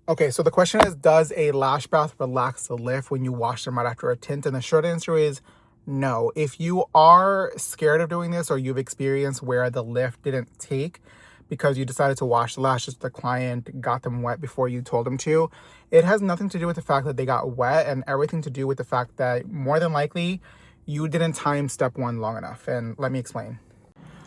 Okay, so the question is, does a lash bath relax the lift when you wash them right after a tint? And the short answer is no. If you are scared of doing this, or you've experienced where the lift didn't take because you decided to wash the lashes, the client got them wet before you told them to, it has nothing to do with the fact that they got wet and everything to do with the fact that more than likely you didn't time step one long enough. And let me explain.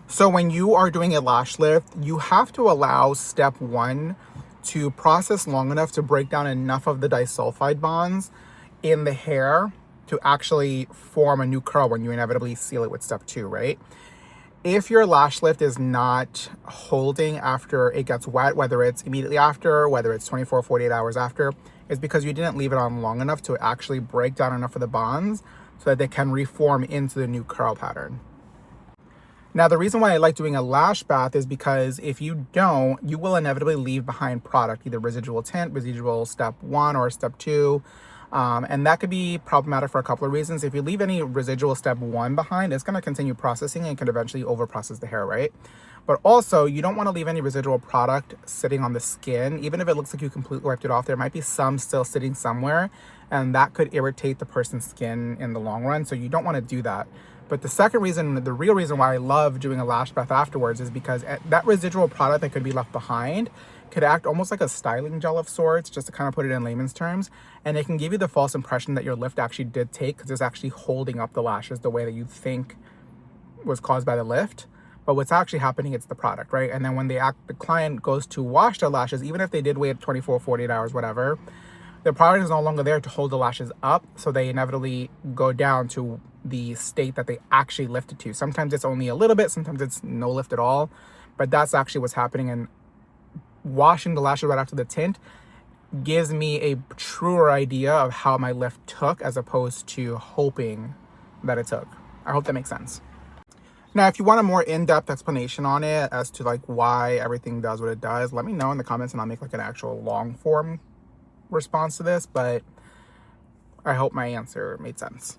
So when you are doing a lash lift, you have to allow step one to process long enough to break down enough of the disulfide bonds in the hair to actually form a new curl when you inevitably seal it with step two, right? If your lash lift is not holding after it gets wet, whether it's immediately after, whether it's 24, 48 hours after, it's because you didn't leave it on long enough to actually break down enough of the bonds so that they can reform into the new curl pattern. Now, the reason why I like doing a lash bath is because if you don't, you will inevitably leave behind product, either residual tint, residual step one or step two. And that could be problematic for a couple of reasons. If you leave any residual step one behind, it's going to continue processing and can eventually overprocess the hair, right? But also, you don't want to leave any residual product sitting on the skin. Even if it looks like you completely wiped it off, there might be some still sitting somewhere, and that could irritate the person's skin in the long run. So you don't want to do that. But the second reason, the real reason why I love doing a lash bath afterwards is because that residual product that could be left behind could act almost like a styling gel of sorts, just to kind of put it in layman's terms. And it can give you the false impression that your lift actually did take because it's actually holding up the lashes the way that you think was caused by the lift. But what's actually happening, it's the product, right? And then when the client goes to wash their lashes, even if they did wait 24, 48 hours, whatever, the product is no longer there to hold the lashes up, so they inevitably go down to the state that they actually lifted to. Sometimes it's only a little bit, sometimes it's no lift at all, but that's actually what's happening. And washing the lashes right after the tint gives me a truer idea of how my lift took as opposed to hoping that it took. I hope that makes sense. Now, if you want a more in-depth explanation on it as to like why everything does what it does, let me know in the comments and I'll make like an actual long form response to this, but I hope my answer made sense.